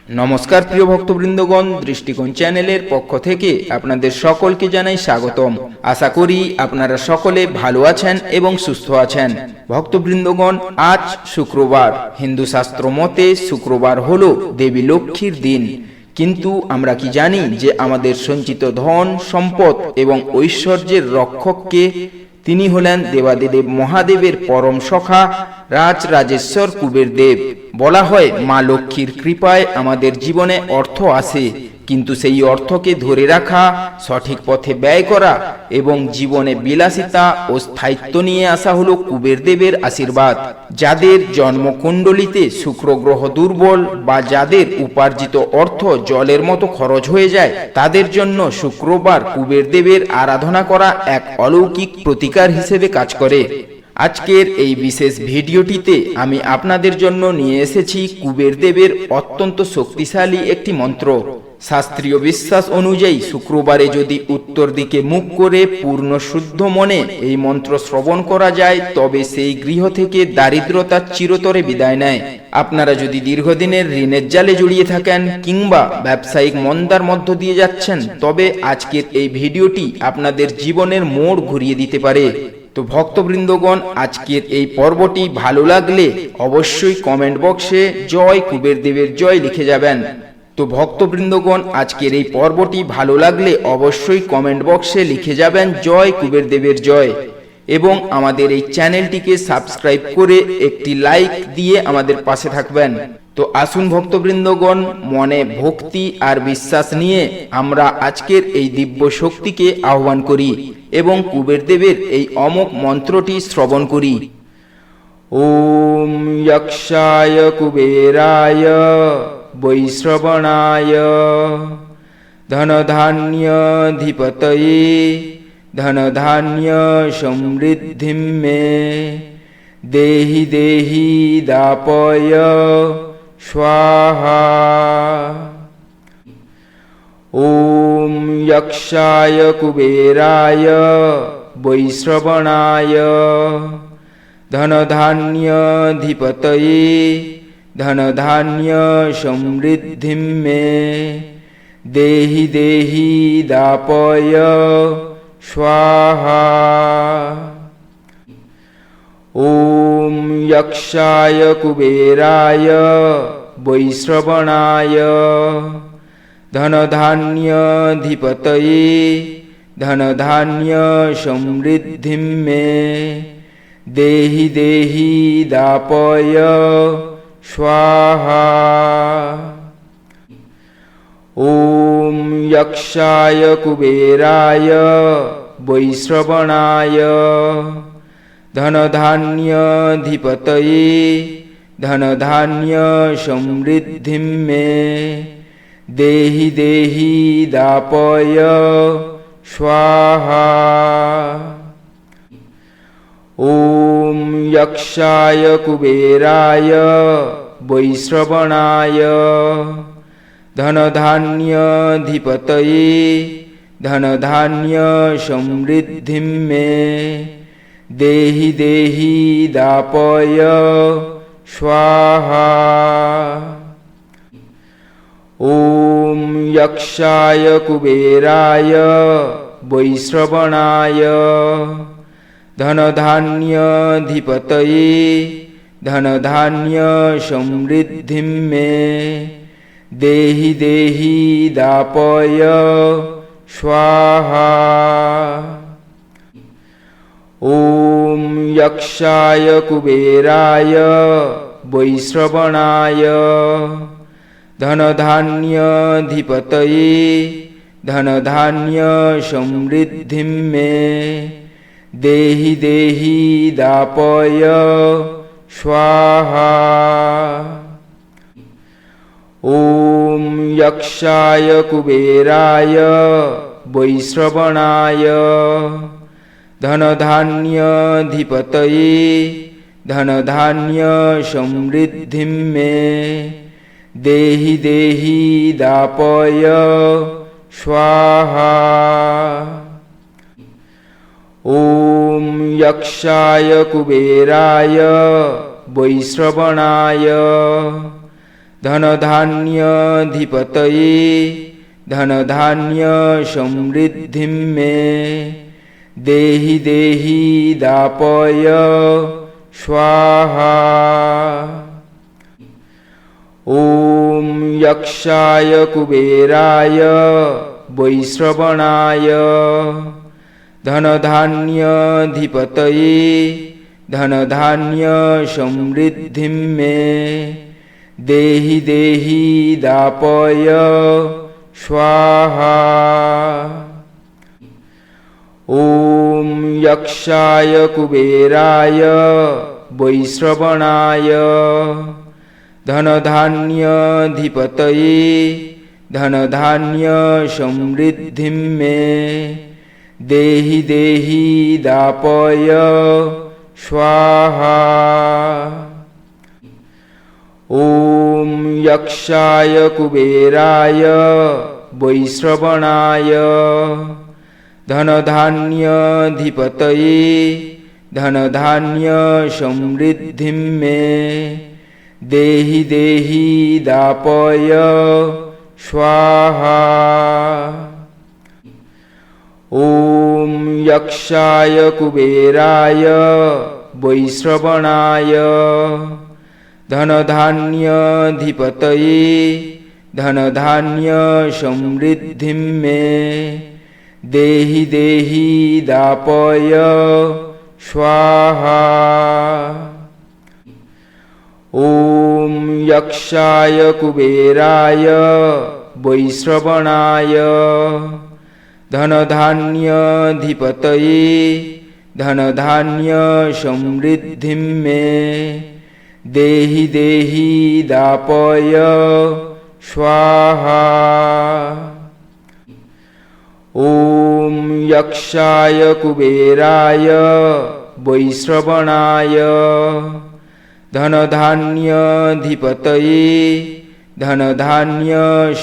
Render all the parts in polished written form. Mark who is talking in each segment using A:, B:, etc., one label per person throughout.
A: নমস্কার প্রিয় ভক্তবৃন্দগণ, দৃষ্টিকোণ চ্যানেলের পক্ষ থেকে আপনাদের সকলকে জানাই স্বাগতম। আশা করি আপনারা সকলে ভালো আছেন এবং সুস্থ আছেন। ভক্তবৃন্দগণ, আজ শুক্রবার। হিন্দু শাস্ত্র মতে শুক্রবার হলো দেবী লক্ষ্মীর দিন। কিন্তু আমরা কি জানি যে আমাদের সঞ্চিত ধন সম্পদ এবং ঐশ্বর্যের রক্ষককে তিনি হলেন দেবাদিদেব মহাদেবের পরম সখা রাজরাজেশ্বর কুবের দেব। বলা হয় মা লক্ষ্মীর কৃপায় আমাদের জীবনে অর্থ আসে, কিন্তু সেই অর্থকে ধরে রাখা, সঠিক পথে ব্যয় করা এবং জীবনে বিলাসিতা ও স্থায়িত্ব নিয়ে আসা হলো কুবের দেবের আশীর্বাদ। যাদের জন্মকুণ্ডলিতে শুক্র গ্রহ দুর্বল বা যাদের উপার্জিত অর্থ জলের মতো খরচ হয়ে যায়, তাদের জন্য শুক্রবার কুবের দেবের আরাধনা করা এক অলৌকিক প্রতিকার হিসেবে কাজ করে। আজকের এই বিশেষ ভিডিওটিতে আমি আপনাদের জন্য নিয়ে এসেছি কুবের দেবের অত্যন্ত শক্তিশালী একটি মন্ত্র। শাস্ত্রীয় বিশ্বাস অনুযায়ী শুক্রবারে যদি উত্তর দিকে মুখ করে পূর্ণ শুদ্ধ মনে এই মন্ত্র শ্রবণ করা যায়, তবে সেই গৃহ থেকে দারিদ্রতা চিরতরে বিদায় নেয়। আপনারা যদি দীর্ঘদিনের ঋণের জালে জড়িয়ে থাকেন কিংবা ব্যবসায়িক মন্দার মধ্য দিয়ে যাচ্ছেন, তবে আজকের এই ভিডিওটি আপনাদের জীবনের মোড় ঘুরিয়ে দিতে পারে। তো ভক্তবৃন্দগণ, আজকের এই পর্বটি ভালো লাগলে অবশ্যই কমেন্ট বক্সে জয় কুবের দেবের জয় লিখে যাবেন। তো ভক্তবৃন্দগণ, আজকের এই পর্বটি ভালো লাগলে অবশ্যই কমেন্ট বক্সে লিখে যাবেন জয় কুবের দেবের জয়, এবং আমাদের এই চ্যানেলটিকে সাবস্ক্রাইব করে একটি লাইক দিয়ে আমাদের পাশে থাকবেন। তো আসুন ভক্তবৃন্দগণ, মনে ভক্তি আর বিশ্বাস নিয়ে আমরা আজকের এই দিব্য শক্তিকে আহ্বান করি এবং কুবের দেবের এই অমোঘ মন্ত্রটি শ্রবণ করি। ওম যক্ষায় কুবেরায় বৈশ্রবণায় ধনধান্যধিপতয়ে ধনধান্য সমৃদ্ধিম মে দেহি দেহি দাপয় স্বাহা। ওম যক্ষায় কুবেরায় বৈশ্রবণায় ধনধান্যধিপতয়ে ধনধান্য সমৃদ্ধিম মে দেহি দেহি দাপয় স্বাহা। ওম যক্ষায় কুবেরায় বৈশ্রবণায় ধনধান্যধিপতয়ে ধনধান্য সমৃদ্ধিম মে দেহি দেহি দাপয় স্বাহা। ওম যক্ষায় কুবেরায় বৈশ্রবণায় ধনধান্যধিপতয়ে ধনধান্য সমৃদ্ধিম মে দেহি দেহি দাপয় স্বাহা। ওম যক্ষায় কুবেরায় বৈশ্রবণায় ধনধান্যধিপতয়ে ধনধান্য সমৃদ্ধিম মে দেহি দেহি দাপয় স্বাহা। ওম যক্ষায় কুবেরায় বৈশ্রবণায় ধনধান্যধিপতয়ে ধনধান্য সমৃদ্ধিম মে দেহি দেহি দাপয় স্বাহা। ওম যক্ষায় কুবেরায় বৈশ্রবণায় ধনধান্যধিপতয়ে ধনধান্য সমৃদ্ধিম মে দেহি দেহি দাপয় স্বাহা। ওম যক্ষায় কুবেরায় বৈশ্রবণায় ধনধান্যধিপতয়ে ধনধান্য সমৃদ্ধিম মে দেহি দেহি দাপয় স্বাহা। ওম যক্ষায় কুবেরায় বৈশ্রবণায় धनधान्याधिपतये धनधान्य समृद्धिं मे देहि देहि दापय स्वाहा। ॐ यक्षाय कुबेराय वैश्रवणाय धनधान्याधिपतये धनधान्य समृद्धिं मे देहि देहि दापय स्वाहा। ॐ यक्षाय कुबेराय वैश्रवणाय धनधान्याधिपतये धनधान्य समृद्धिं मे देहि देहि दापय स्वाहा। ॐ यक्षाय कुबेराय वैश्रवणाय धनधान्याधिपतये धनधान्य समृद्धिं मे देहि देहि दापय स्वाहा। ॐ यक्षाय कुबेराय वैश्रवणाय धनधान्याधिपतये धनधान्य समृद्धिं मे देहि देहि दापय स्वाहा। ॐ यक्षाय कुबेराय वैश्रवणाय धनधान्याधिपतये धनधान्य समृद्धिं मे देहि देहि दापय स्वाहा। ॐ यक्षाय कुबेराय वैश्रवणाय धनधान्याधिपतये धनधान्य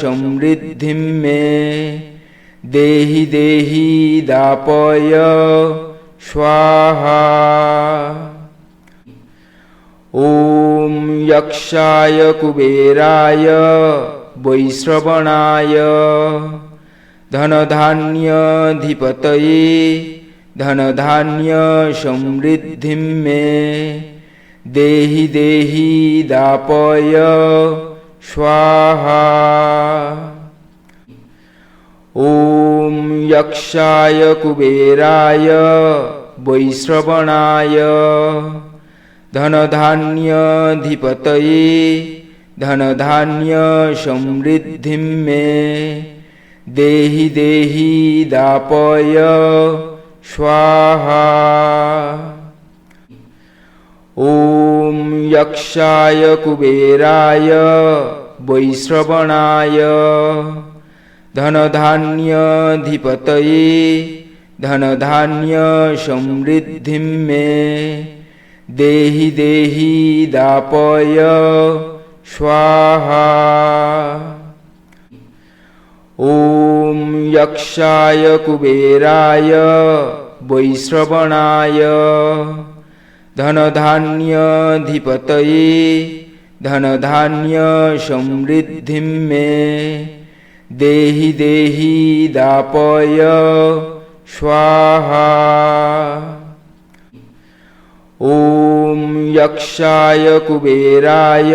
A: समृद्धिं मे देहि देहि दापय स्वाहा। ॐ यक्षाय कुबेराय वैश्रवणाय धनधान्याधिपतये धनधान्य समृद्धिं मे देहि देहि दापय स्वाहा। ॐ यक्षाय कुबेराय वैश्रवणाय धनधान्याधिपतये धनधान्य समृद्धिं मे देहि देहि दापय स्वाहा। ॐ यक्षाय कुबेराय वैश्रवणाय धनधान्याधिपतये धनधान्य समृद्धिं मे देहि देहि दापय स्वाहा। ॐ यक्षाय कुबेराय वैश्रवणाय धनधान्याधिपतये धनधान्य समृद्धिं मे देहि देहि दापय स्वाहा। ॐ यक्षाय कुबेराय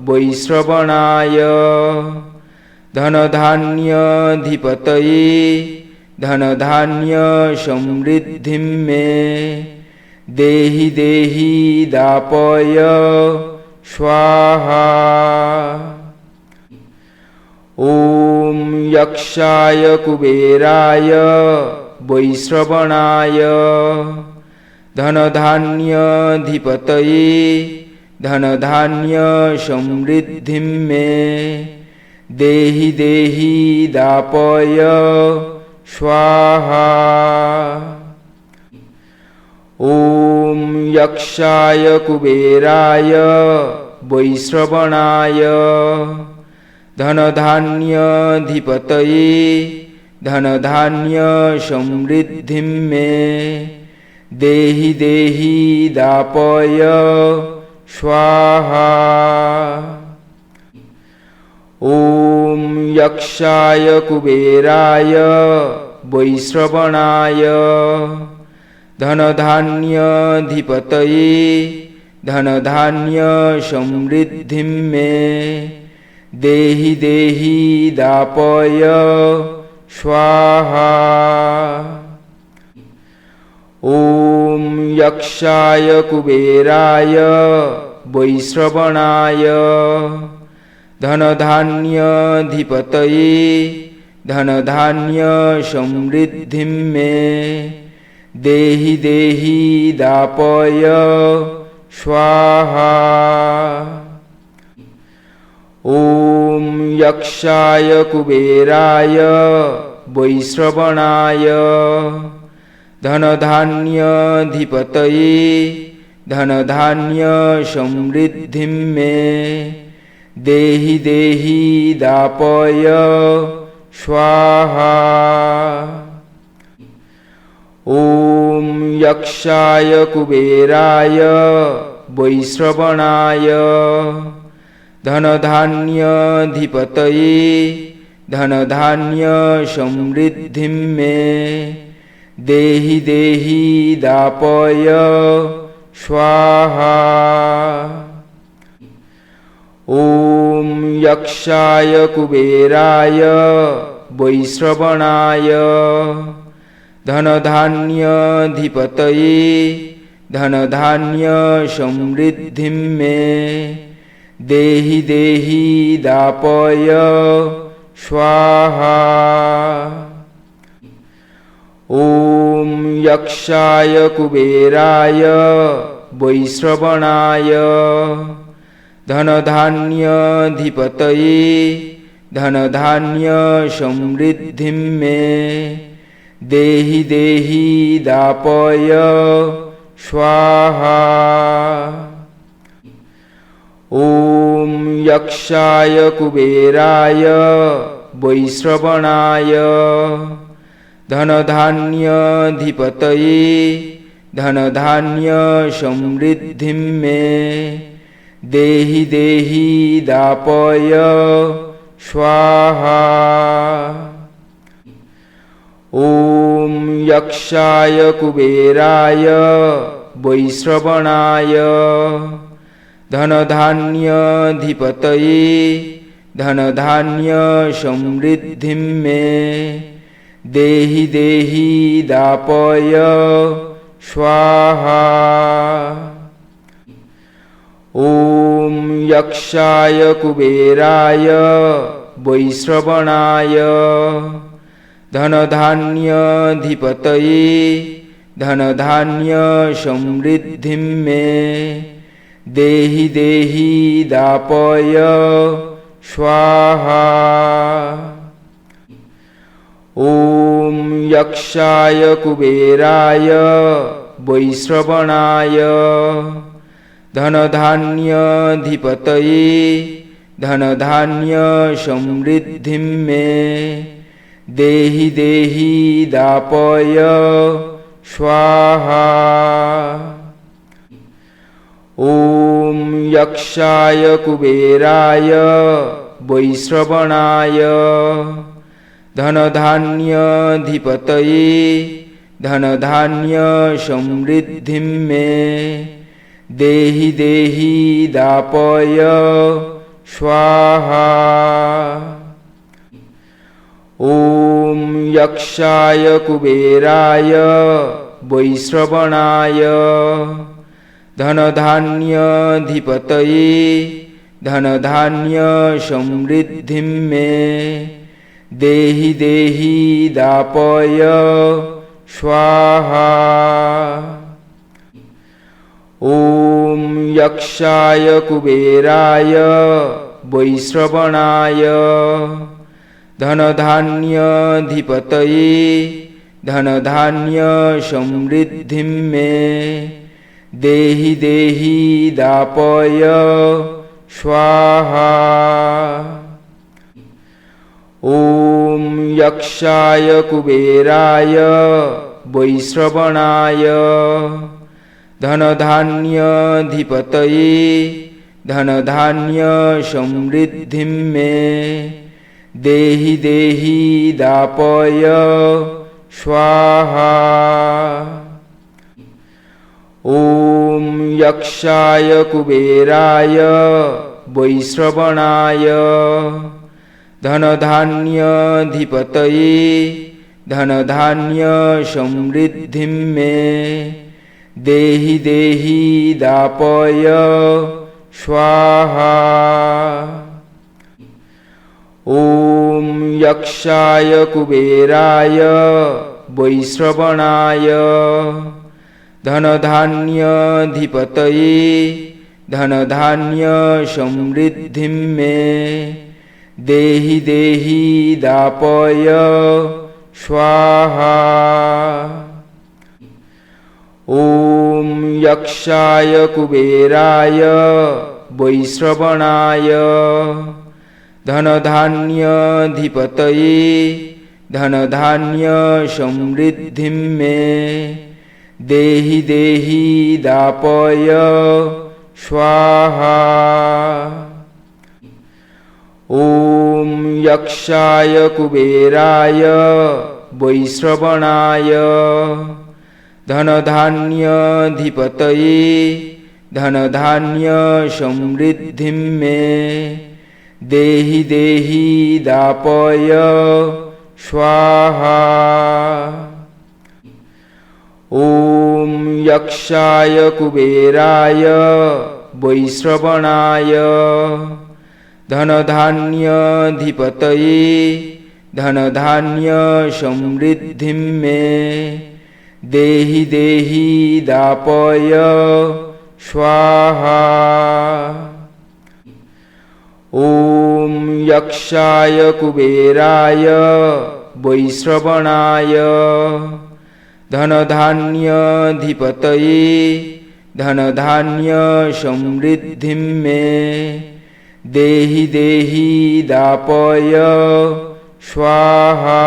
A: वैश्रवणाय धनधान्याधिपतये धनधान्य समृद्धिं मे देहि देहि दापय स्वाहा। ॐ यक्षाय कुबेराय वैश्रवणाय धनधान्याधिपतये धनधान्य समृद्धिं मे देहि देहि दापय स्वाहा। ॐ यक्षाय कुबेराय वैश्रवणाय धनधान्याधिपतये धनधान्य समृद्धिं मे देहि देहि दापय स्वाहा। ॐ यक्षाय कुबेराय वैश्रवणाय धनधान्याधिपतये धनधान्य समृद्धिं मे देहि देहि दापय स्वाहा। ॐ यक्षाय कुबेराय वैश्रवणाय धनधान्याधिपतये धनधान्य समृद्धिं मे देहि देहि दापय स्वाहा। ॐ यक्षाय कुबेराय वैश्रवणाय धनधान्याधिपतये धनधान्य समृद्धिं मे देहि देहि दापय स्वाहा। ॐ यक्षाय कुबेराय वैश्रवणाय धनधान्याधिपतये धनधान्य समृद्धिं मे देहि देहि दापय स्वाहा। ॐ यक्षाय कुबेराय वैश्रवणाय धनधान्याधिपतये धनधान्य समृद्धिं मे देहि देहि दापय स्वाहा। ॐ यक्षाय कुबेराय वैश्रवणाय धनधान्याधिपतये धनधान्य समृद्धिं मे देहि देहि दापय स्वाहा। ॐ यक्षाय कुबेराय वैश्रवणाय धनधान्याधिपतये धनधान्य समृद्धिं मे देहि देहि दापय स्वाहा। ॐ यक्षाय कुबेराय वैश्रवणाय धनधान्याधिपतये धनधान्य समृद्धिं मे देहि देहि दापय स्वाहा। ॐ यक्षाय कुबेराय वैश्रवणाय धनधान्याधिपतये धनधान्य समृद्धिं मे देहि देहि दापय स्वाहा। ॐ यक्षाय कुबेराय वैश्रवणाय धनधान्याधिपतये धनधान्य समृद्धिं मे देहि देहि दापय स्वाहा। ॐ यक्षाय कुबेराय वैश्रवणाय धनधान्याधिपतये धनधान्य समृद्धिं मे देहि देहि दापय स्वाहा। ॐ यक्षाय कुबेराय वैश्रवणाय धनधान्याधिपतये धनधान्य समृद्धिं मे देहि देहि दापय स्वाहा। ॐ यक्षाय कुबेराय वैश्रवणाय धनधान्याधिपतये धनधान्य समृद्धिं मे देहि देहि दापय स्वाहा। ॐ यक्षाय कुबेराय वैश्रवणाय धनधान्याधिपतये धन धान्य समृद्धिं मे देहि देहि दापय स्वाहा। ॐ यक्षाय कुबेराय वैश्रवणाय धनधान्याधिपतये धनधान्य समृद्धिं मे देहि देहि दापय स्वाहा। ॐ यक्षाय कुबेराय वैश्रवणाय धनधान्याधिपतये धनधान्य समृद्धिं मे देहि देहि दापय स्वाहा। ॐ यक्षाय कुबेराय वैश्रवणाय धनधान्याधिपतये धनधान्य समृद्धिं मे देहि देहि दापय स्वाहा। ॐ यक्षाय कुबेराय वैश्रवणाय धनधान्याधिपतये धनधान्य समृद्धिं मे देहि देहि दापय स्वाहा। ॐ यक्षाय कुबेराय वैश्रवणाय धनधान्याधिपतये धनधान्य समृद्धिं मे देहि देहि दापय स्वाहा। ॐ यक्षाय कुबेराय वैश्रवणाय धनधान्याधिपतये धनधान्य समृद्धिं मे देहि देहि दापय स्वाहा।